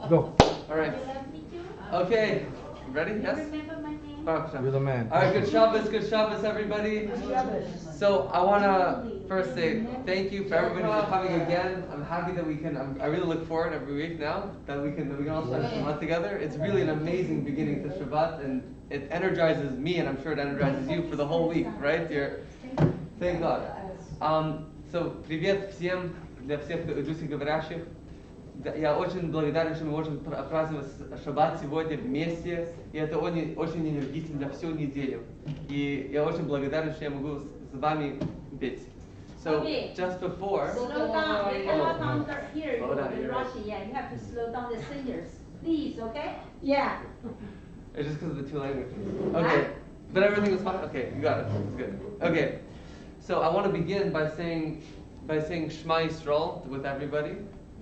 Go. All right. Okay. Ready? Yes? You're the man. All right, good Shabbos, everybody. So I want to first say thank you for everybody for coming again. I'm happy that we can, I really look forward every week now that we can all spend Shabbat together. It's really an amazing beginning to Shabbat, and it energizes me, and I'm sure it energizes you for the whole week, right? Thank God. So, привет всем, для всех русских говорящих. Я очень благодарен, что мы можем праздновать Шаббат сегодня вместе, и это очень энергично для всю неделю. И я очень благодарен, что я могу с вами петь. So, just before... Slow down, they cannot hear you in Russian, yeah, you have to slow down the singers. Please, okay? Yeah. It's just because of the two languages. Okay, but everything was fine? Okay, you got it, it's good. Okay, so I want to begin by saying Shema Yisrael with everybody.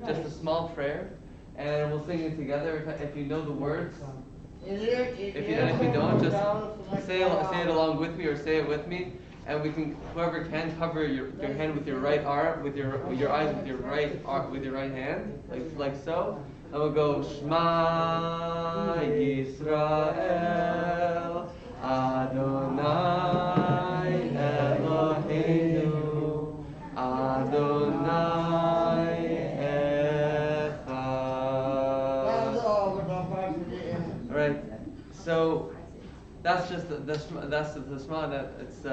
Just a small prayer, and we'll sing it together. If you know the words, if you don't, just say it along with me or say it with me, and we can, whoever can, cover your hand with your right arm, with your eyes with your right hand, like so, and we'll go Shema Yisrael Adonai Eloheinu Adonai. So that's just the Shema. That it's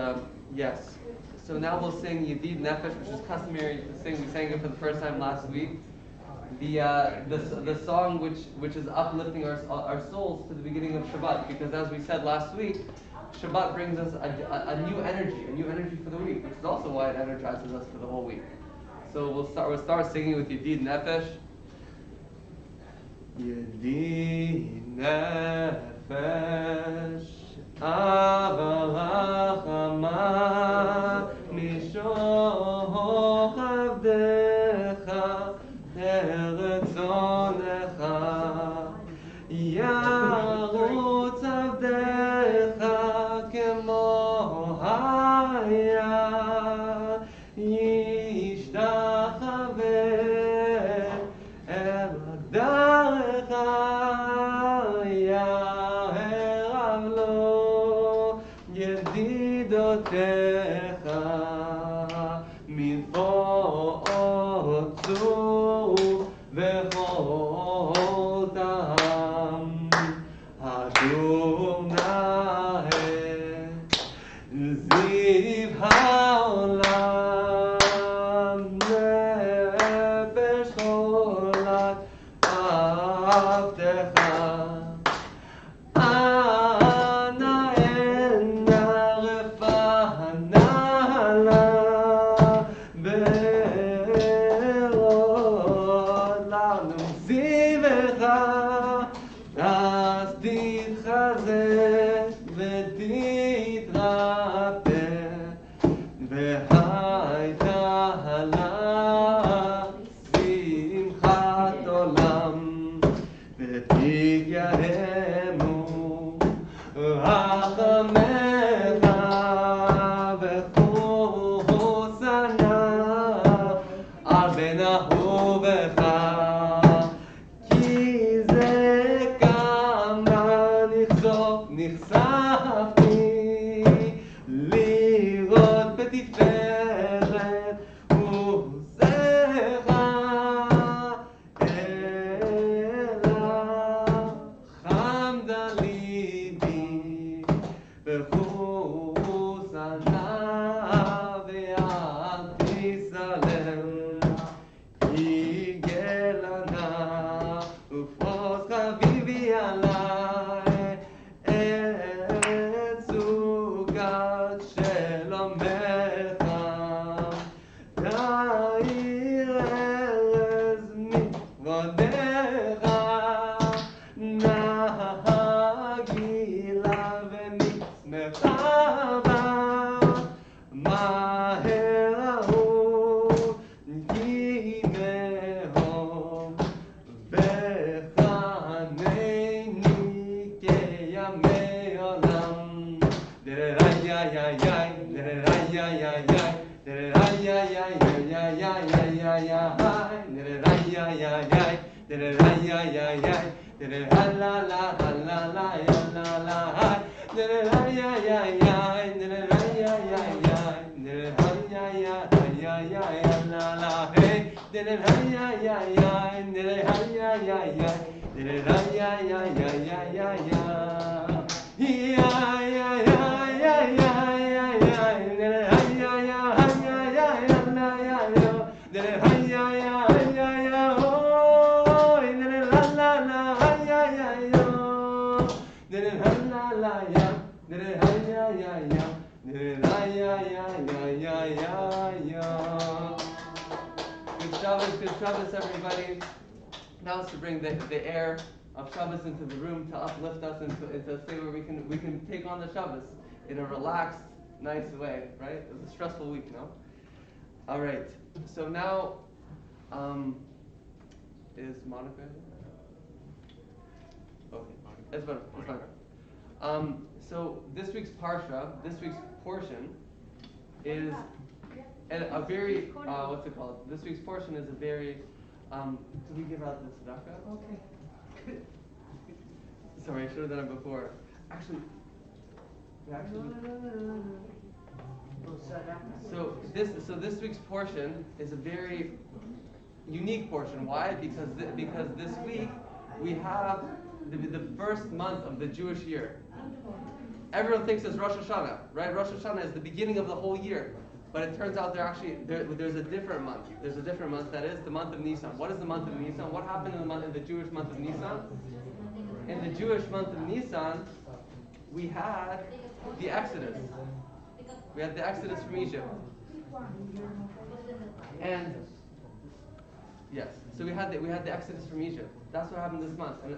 yes. So now we'll sing Yedid Nefesh, which is customary to sing. We sang it for the first time last week. The song which is uplifting our souls to the beginning of Shabbat, because as we said last week, Shabbat brings us a new energy for the week, which is also why it energizes us for the whole week. So we'll start singing with Yedid Nefesh. Yedid Nefesh. Ava lachama mishoch avdecha eretzonecha yarutz avdecha kemo haya yishtachaveh el darecha Yedidotecha mitvo'otzu v'chol ta'am Adonai ziv ha'olam nefesh cholat avtecha Good Shabbos, everybody. Now it's to bring the air of Shabbos into the room, to uplift us into a state where we can take on the Shabbos in a relaxed, nice way, right? It was a stressful week, no? All right. So now, is Monica here? Okay, it's fine. So this week's parsha, this week's portion, is a very what's it called? This week's portion is a very. Did we give out the tzedakah? Okay. Sorry, I should have done it before. Actually. So this week's portion is a very unique portion. Why? Because this week we have the first month of the Jewish year. Everyone thinks it's Rosh Hashanah, right? Rosh Hashanah is the beginning of the whole year, but it turns out there's a different month. There's a different month, that is the month of Nisan. What is the month of Nisan? What happened in the Jewish month of Nisan? In the Jewish month of Nisan, we had the Exodus. We had the Exodus from Egypt. And yes, so we had the Exodus from Egypt. That's what happened this month. And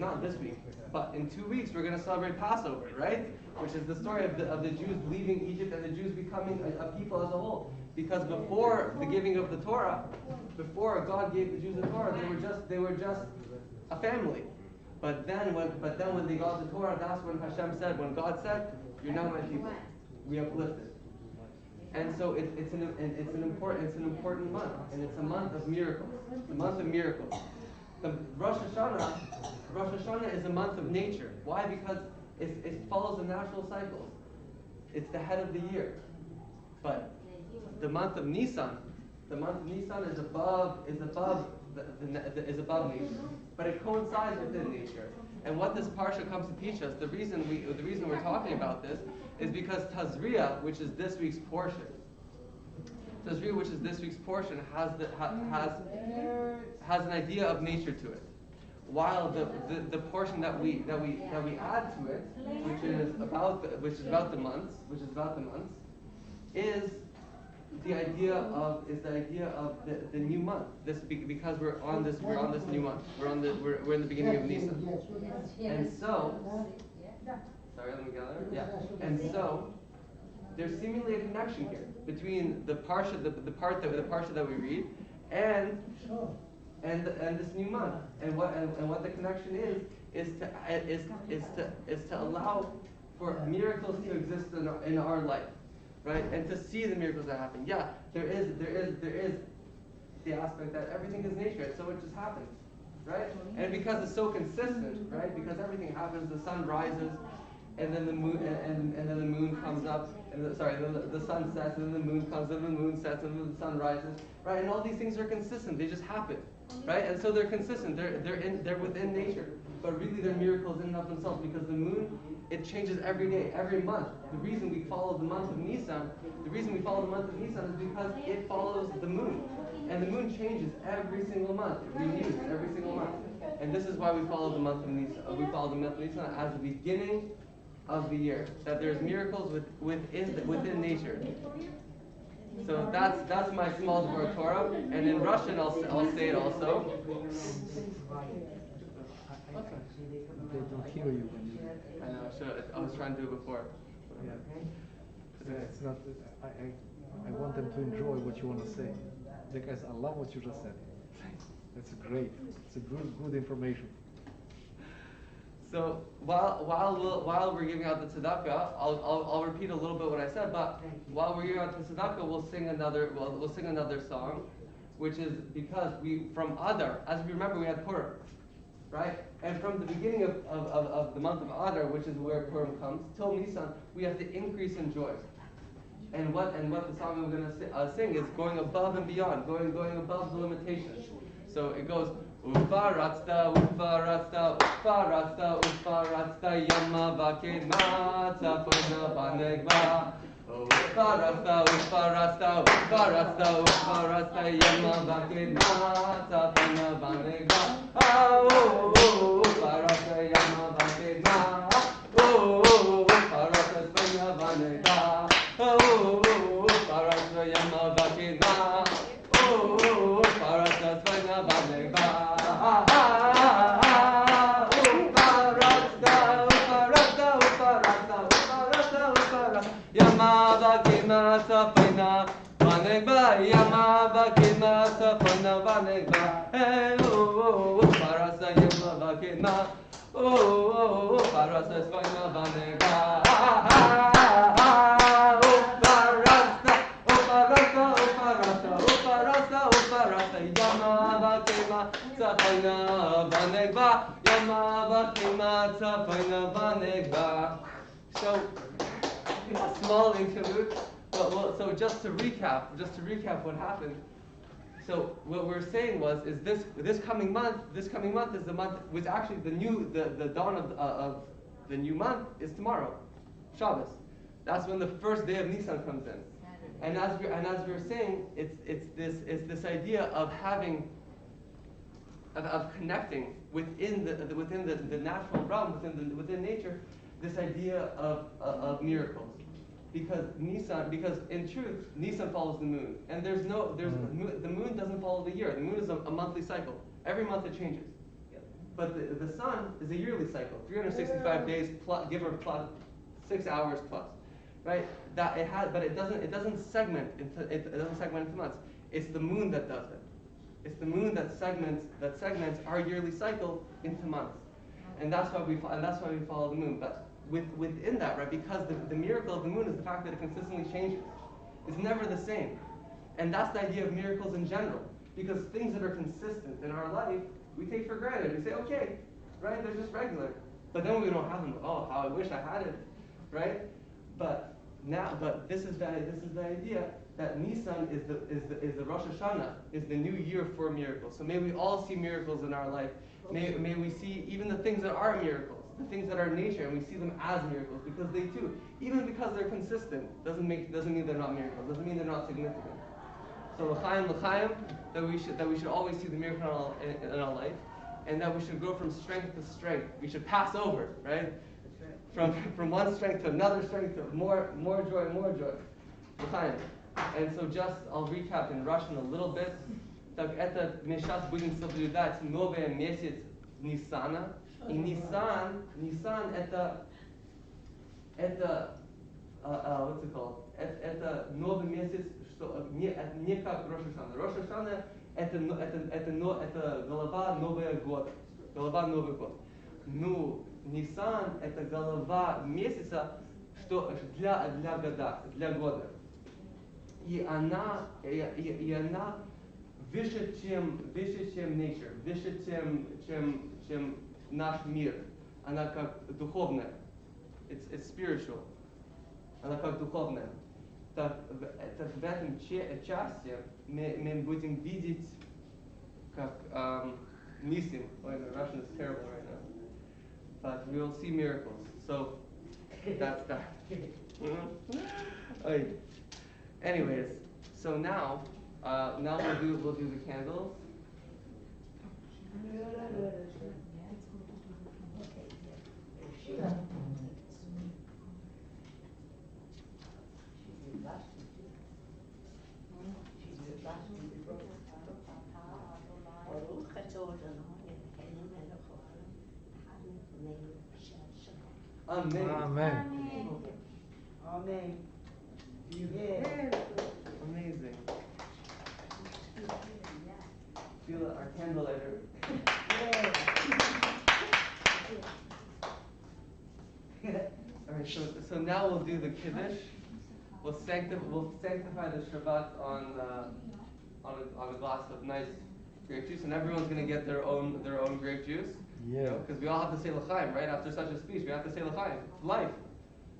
not this week, but in 2 weeks we're going to celebrate Passover, right? Which is the story of the Jews leaving Egypt and the Jews becoming a people as a whole. Because before the giving of the Torah, before God gave the Jews the Torah, they were just a family. But then when they got the Torah, that's when Hashem said, when God said, "You're now my people." We uplifted. And so it's an important month, and it's a month of miracles. The month of miracles. The Rosh Hashanah is a month of nature. Why? Because it follows the natural cycles. It's the head of the year. But the month of Nisan is above nature, but it coincides within nature. And what this parsha comes to teach us, the reason we're talking about this, is because Tazria, which is this week's portion, has an idea of nature to it, while the portion that we add to it, which is about the months, is the idea of the new month. Because we're on this new month. We're in the beginning of Nisan. And so, sorry, let me gather. Yeah. And so there's seemingly a connection here between the parsha, the parsha that we read, and this new month. And what the connection is to allow for miracles to exist in our life. Right, and to see the miracles that happen. Yeah, there is the aspect that everything is nature, so it just happens, right? And because it's so consistent, right? Because everything happens, the sun rises, and then the moon, and then the moon comes up, and the sun sets, and then the moon comes, and the moon sets, and then the sun rises, right? And all these things are consistent; they just happen, right? And so they're consistent. They're within nature, but really they're miracles in and of themselves, because the moon, it changes every day, every month. The reason we follow the month of Nisan is because it follows the moon. And the moon changes every single month. It renews every single month. And this is why we follow the month of Nisan. We follow the month of Nisan as the beginning of the year. That there's miracles within nature. So that's my small Dvar Torah. And in Russian I'll say it also. They don't hear you when you. I know. I was trying to do it before. Yeah. It's not. I want them to enjoy what you want to say. Because I love what you just said. It's great. It's a good information. So while we're giving out the tzedakah, I'll repeat a little bit what I said. But while we're giving out the tzedakah, we'll sing another song, which is because from Adar, as we remember, we had Purim, right? And from the beginning of the month of Adar, which is where Purim comes, till Nisan, we have to increase in joy. And what the song we're going to sing is going above and beyond, going above the limitations. So it goes, Ufaratzta, ufaratzta, ufaratzta, ufaratzta, yama vakema, tzafona banegba. Ufaratzta, ufaratzta, ufaratzta, ufaratzta, yama vakema, tzafona banegba. Ufaratzta, yama vakema. Ufaratzta, tzafona banegba. Ufaratzta, yama vakema. Uparasta svayna banegba. Uparasta. Yama vakema sapana banegba. Yama vakema sapana banegba. Uparasta yama vakema. Uparasta svayna banegba. So, a small interlude, but so just to recap what happened. So what we're saying is this coming month is the month, was actually the dawn of the new month is tomorrow, Shabbos. That's when the first day of Nisan comes in. And as we're saying, it's this idea of having of connecting within the natural realm, within nature, this idea of miracles. Because in truth, Nisan follows the moon, and the moon doesn't follow the year. The moon is a monthly cycle. Every month it changes. But the sun is a yearly cycle, 365 days plus, give or plus 6 hours plus, right? But it doesn't segment into months. It's the moon that does it. It's the moon that segments our yearly cycle into months, and that's why we follow the moon. But within that, right? Because the miracle of the moon is the fact that it consistently changes. It's never the same, and that's the idea of miracles in general. Because things that are consistent in our life, we take for granted. We say, okay, right? They're just regular. But then when we don't have them, oh, how I wish I had it, right? But this is the idea that Nisan is the Rosh Hashanah, is the new year for miracles. So may we all see miracles in our life. May we see even the things that are miracles, the things that are nature, and we see them as miracles, because they too, even because they're consistent, doesn't mean they're not miracles. Doesn't mean they're not significant. So l'chaim, that we should always see the miracle in our life, and that we should grow from strength to strength. We should pass over, right? From one strength to another strength, to more joy. L'chaim. And so I'll recap in Russian a little bit. Так это мы сейчас будем соблюдать новый месяц Нисана. И Нисан это what's it called? Это новый месяц, что не как Рош Хашана. Рош Хашана это голова Нового года. Голова Новый год. Ну, Нисан это голова месяца, что для года. И она выше, чем nature, выше, чем наш мир. Она как духовная. It's spiritual. Она как духовная. Так в этом части мы будем видеть как нисим. My Russian is terrible right now. But we will see miracles. So that's that. Anyways, so now we'll do the candles. Amen. Amen. Amen. Amazing. Feel our candle lighter. Alright, so now we'll do the Kiddush. We'll sanctify the Shabbat on a glass of nice grape juice, and everyone's gonna get their own grape juice. Yeah. Because we all have to say l'chaim, right? After such a speech, we have to say l'chaim to life,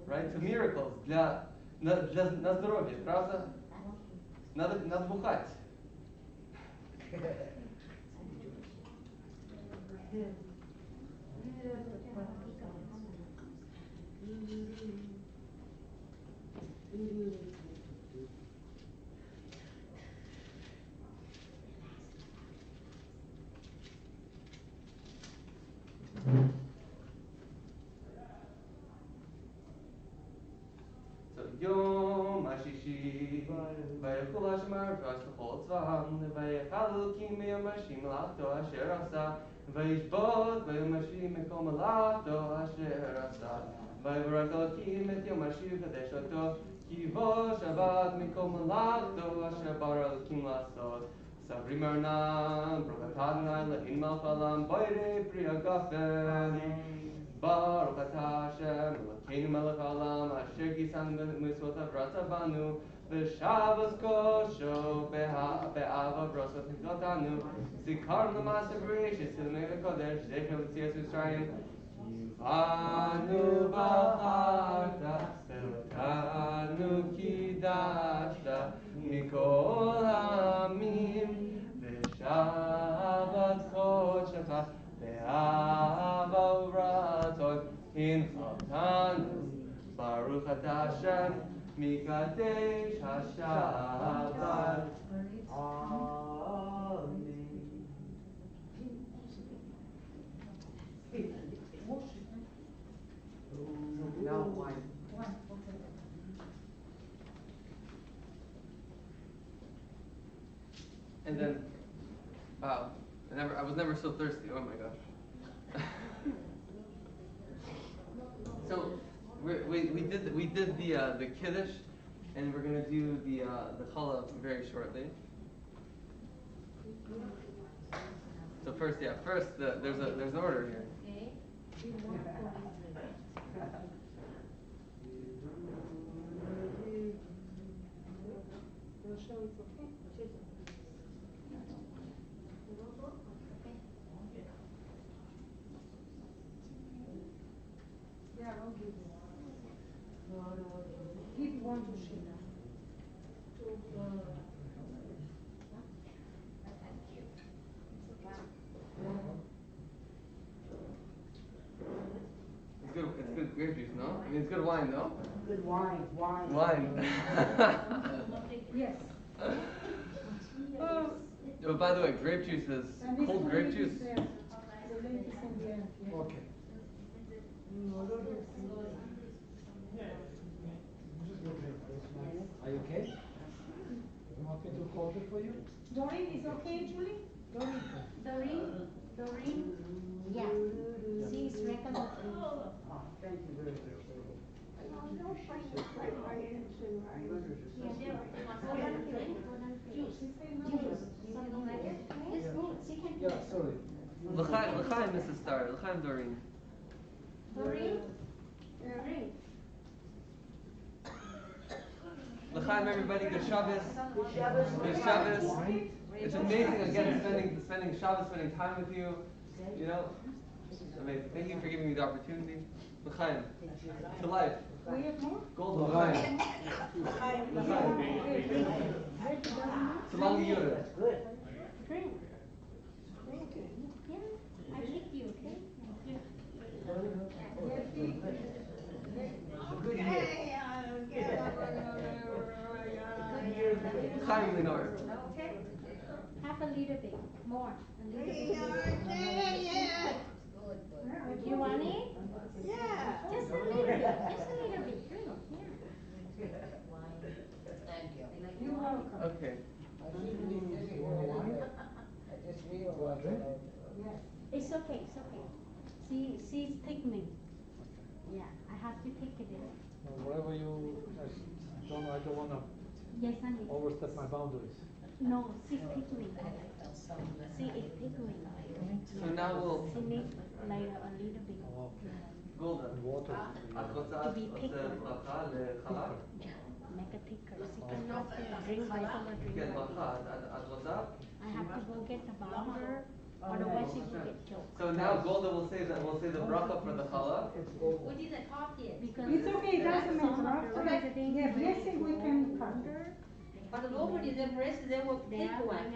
right? To miracles. Для здоровья, правда? Надо бухать. So Yom HaShishi, Vayakul Hashem Harakas L'chol Tzvam, Vayachalu Kim B'Yom HaShim L'achto Asher Asa, Vayishbot B'Yom HaShim Mekom L'achto Asher Asa, Vayavarach Elokim Et Yom HaShiv Kadesh Oto, Ki Bo Shabbat Mekom L'achto Asher Bara Elokim L'asot, Sabri Marnam, Baruch Atah Adonai Eloheinu Melech Haolam, Boirei Pri HaGafen, Baruch Atah Hashem, Elokeinu Melech Haolam, Asher Gisanu B'mitzvotav Ratzavanu, B'Shabbos Kosho, Be'ava Brosot Mitzvotanu, Zikaron L'Maaser Bereshis, L'Mei V'Kodesh, Zecher L'Tzias Mitzrayim, Yivanu B'Charta, Ve'otanu Kidashta, Mikol Ha'amim, B'Shabbat Kodshecha, Be'ava Uratzon, Hinchotanu, Baruch Atah Hashem, Mikadesh HaShabbat. Amen. Now wine. And then, wow, I was never so thirsty. Oh my gosh. So we did the Kiddush, and we're gonna do the challah very shortly. So first, there's an order here. Give one to Sheila. It's good grape juice, no? I mean, it's good wine, no? Good wine. Wine. Yes. Oh, by the way, grape juice is cold grape juice. Okay. Are you okay? You want me to hold it for you? Doreen, is okay, Julie? Doreen? Yeah. She's regular. Thank you very much. Yeah, sorry. L'chaim, Mrs. Star. L'chaim, Doreen. Doreen? L'chaim, everybody. Good Shabbos. Good Shabbos. It's amazing again spending Shabbos, spending time with you. You know, it's amazing. Thank you for giving me the opportunity. L'chaim, to life. We have more? Gold l'chaim. L'chaim. To long Yura. Good. Drink. Yeah, I kicked you, okay? Good L'chaim, Lenore. Okay. Have a little bit more. A little bit. You want it? Yeah. Just a little bit. Just a little bit. Drink. Yeah. Thank you. You're welcome. Okay. Yes. It's okay. It's okay. She's thickening. Yeah, I have to take it in. Whatever you, I don't want to Yes, honey. overstep my boundaries. No, she's thickening. She is thickening. So now we'll. She needs like a little bit. Oh, okay. גולדה. Water. את רוצה ברכה לחלה? Make a thicker. She cannot drink regular drink. כן, ברכה. את רוצה? I have to go get the bounder, otherwise she will get choked. So now Golda will say the bracha for the challah. We didn't talk yet. Because It's okay, it doesn't matter. After, yeah, blessing we can cut. But normally the breast they will take one.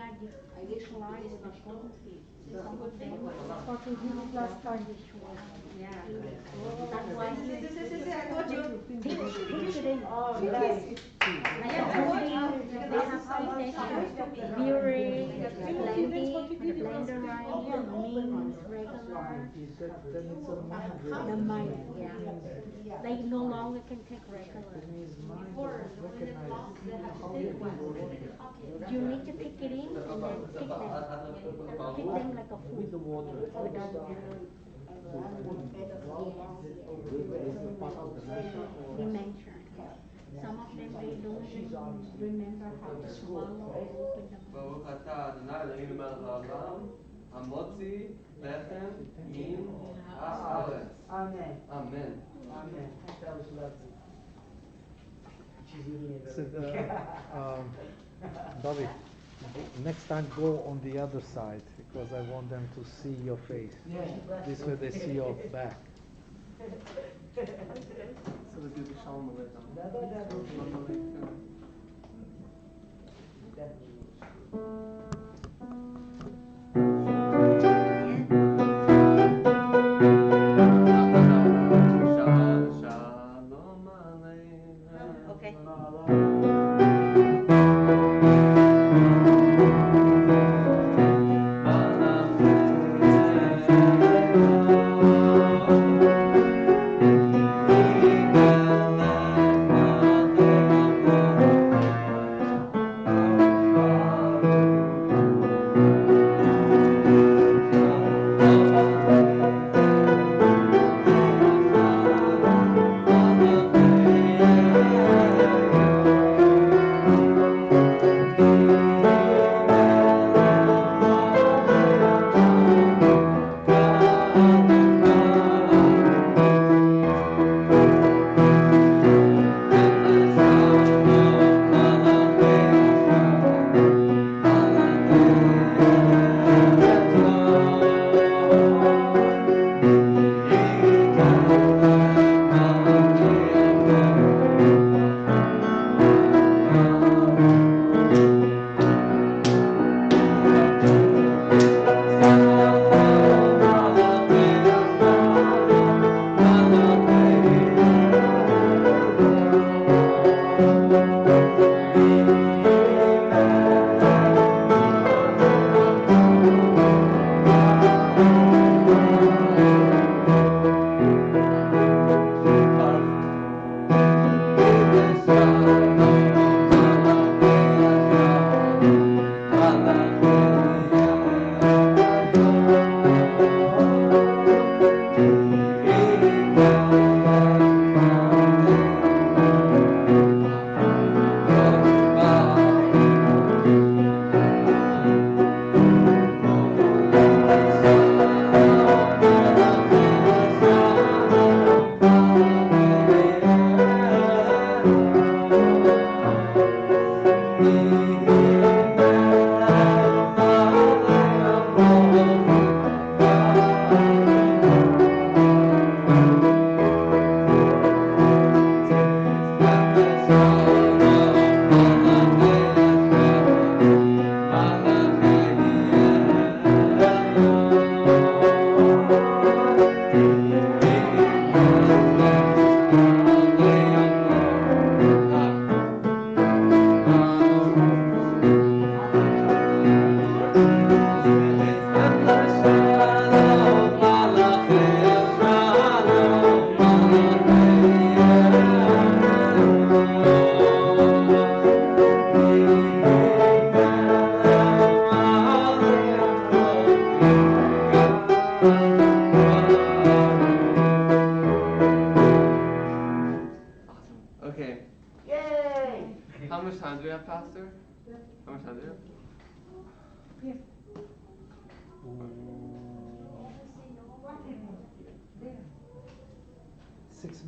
What we did it last time. Yeah. That's why I told you. Take it in. I have to watch out. They have to puree, blender rice, mint, regular. The mind, yeah. They no longer can take regular. Before, when they lost, they have to take one. You need to pick it in and then pick them. Pick them like a food. With the water. Without dementia. Some of them they don't even remember how to swallow or open the mouth. ברוך אתה אדוני אלוהינו מלך העולם המוציא לחם מן הארץ. Amen. אמן. Amen. That was lovely. She's eating it. So, David, next time go on the other side because I want them to see your face. Yeah. This way they see your back. So we do the shalom aleichem. Shalom aleichem. Okay.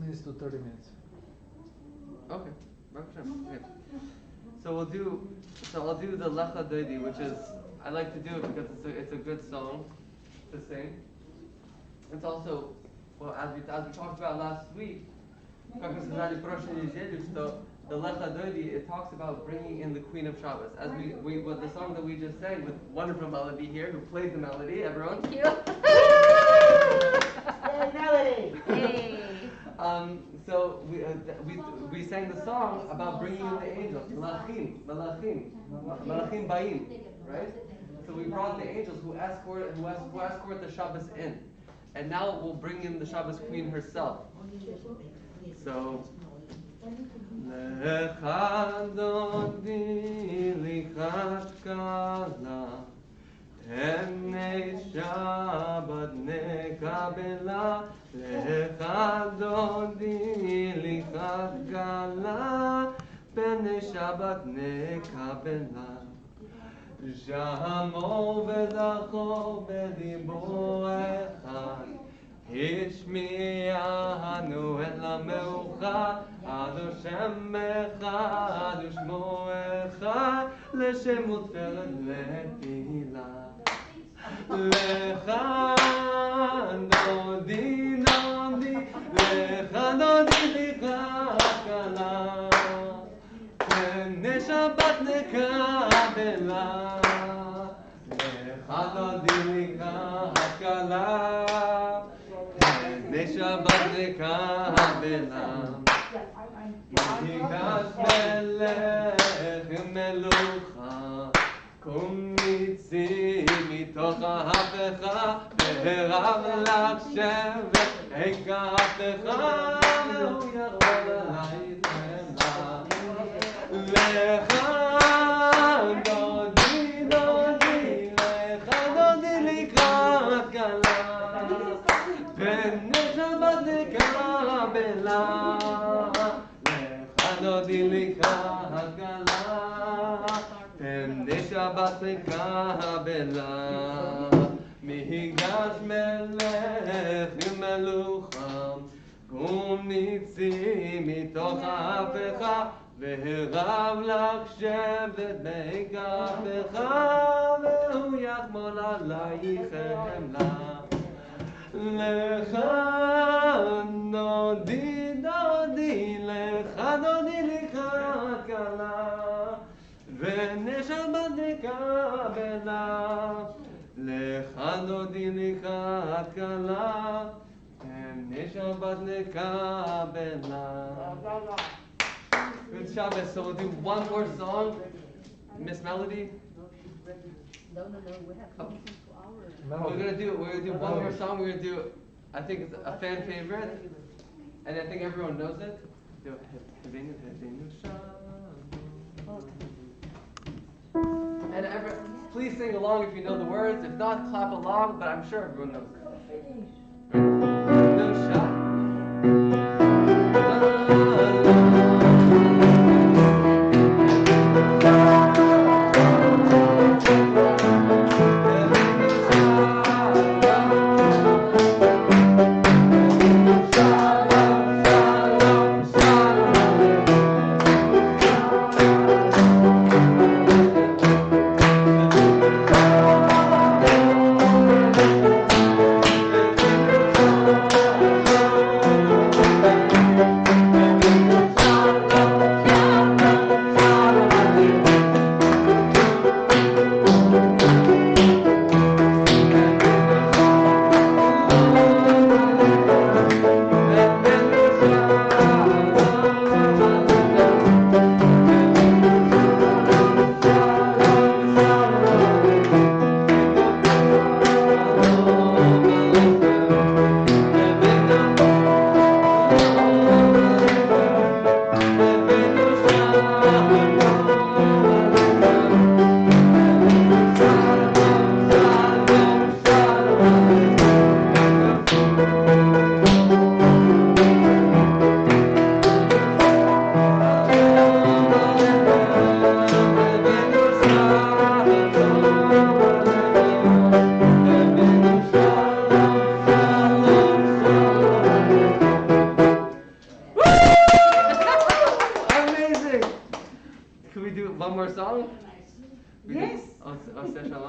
minutes to 30 minutes. Okay. Okay. So I'll do the Lecha Doidi, which is, I like to do it because it's a good song to sing. It's also, well, as we talked about last week, the Lecha Doidi, it talks about bringing in the Queen of Shabbos. As we with the song that we just sang with wonderful Melody here, who played the melody, everyone. Thank you. Hey, Melody! Hey. So we sang the song about bringing in the angels, Malachim Bayim, right? So we brought the angels who escort the Shabbos in, and now we'll bring in the Shabbos Queen herself. So. Lecha dodi lichat kala, Pnei Shabbat nekabela. Lecha dodi lichat kala, Pnei Shabbat nekabela. Shamo v'zacho b'dibo echad, השמיענו את המאוחד, עד השם אחד ושמו אחד, לשם ותפארת לתהילה. לך דודי דודי, לך דודי לקראת כלה, פני שבת נקבלה. לך דודי לקראת כלה, Shabbat nekabela, ניגש מלך מלוכה, קום ניצי מתוך ההפכה, והרב לך שבט הקהפכה, והוא יכול עלייך חמלה. לך דודי דודי, לך דודי לקראת כלה, פני שבת נקבלה, לך דודי לקראת כלה, פני שבת נקבלה. מהיגש מלך ומלוכה, קום ניצי מתוך ההפכה, והרב לך שבט בהיקפך, והוא יחמול עלייך חמלה. לך דודי דודי, לך דודי לקראת כלה, פני שבת נקבלה. לך דודי לקראת כלה, פני שבת נקבלה. Good Shabbos. So we'll do one more song. Miss Melody. No, we have to listen to our. We're gonna do one more song. We're gonna do, I think it's a fan favorite, and I think everyone knows it. Do and please sing along if you know the words. If not, clap along. But I'm sure everyone knows it. No shot.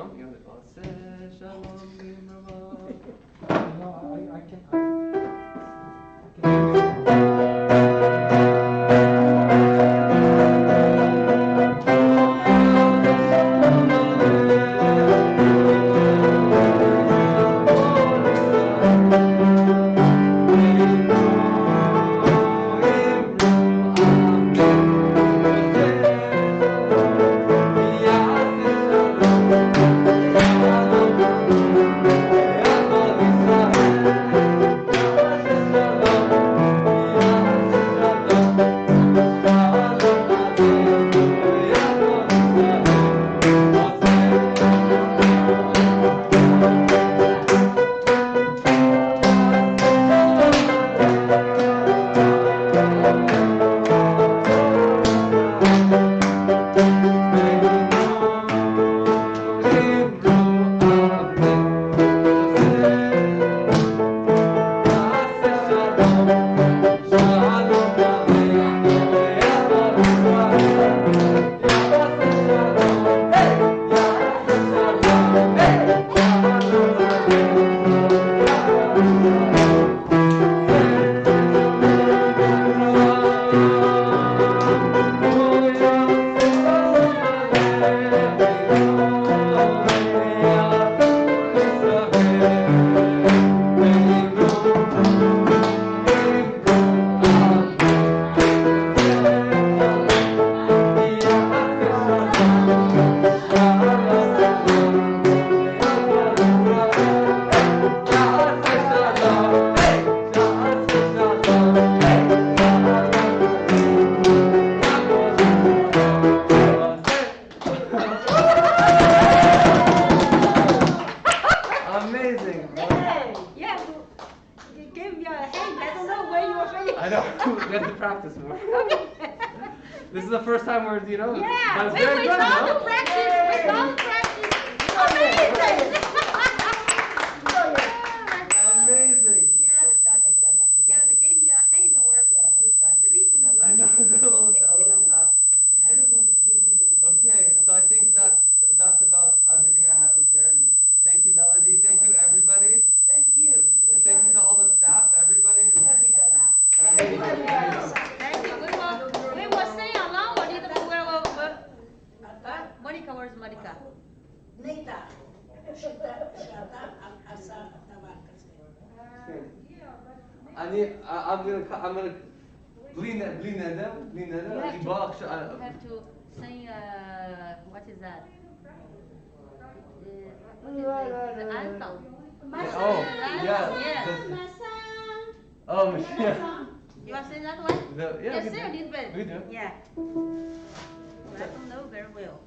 shalom. You want to Oseh shalom bimrava. No, I Amazing. Yeah, you gave me a hand. I don't know where you were from. I know. We have to practice more. This is the first time we're, you know, Yeah, but it's we very good, saw no? the practice. We saw the practice. Amazing. Amazing. Yeah, they gave me a hand or click me. I know, a little tap. Okay, so I think that's about everything I have prepared. And thank you, Melody. Thank you, everybody. Thank you. And thank you to all the staff, everybody. Thank you. We will sing along or need to Monica, where's Monica? Nita. I'm gonna bli neder. You have to sing, what is that? The anthem. Oh, yeah. Yeah. Oh, yeah. You want to sing that one? Yeah, Yes, we sir, do. a little bit. We do. Yeah. I don't know very well.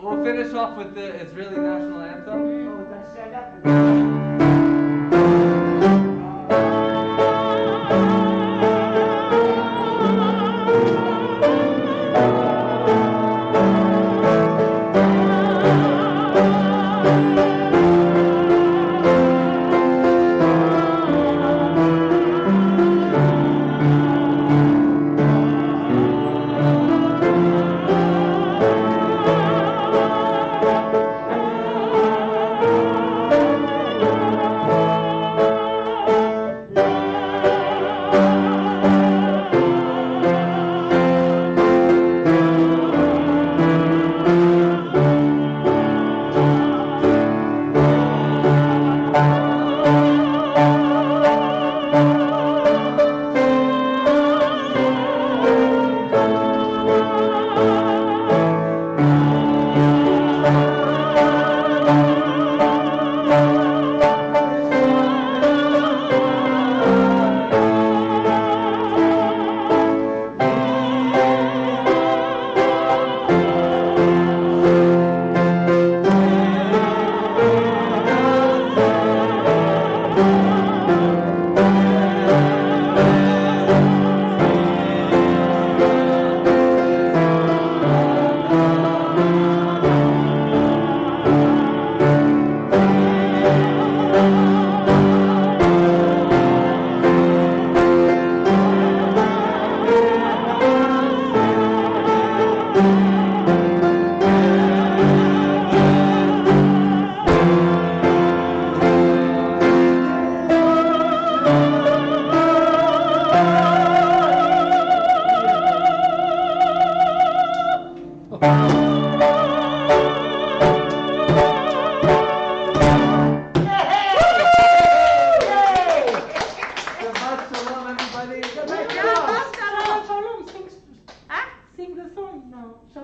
We'll finish off with the Israeli national anthem. Oh, we're gonna stand up.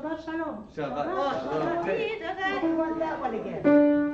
Shabbat Shalom. Shabbat Oh, Shalom. we want that one again.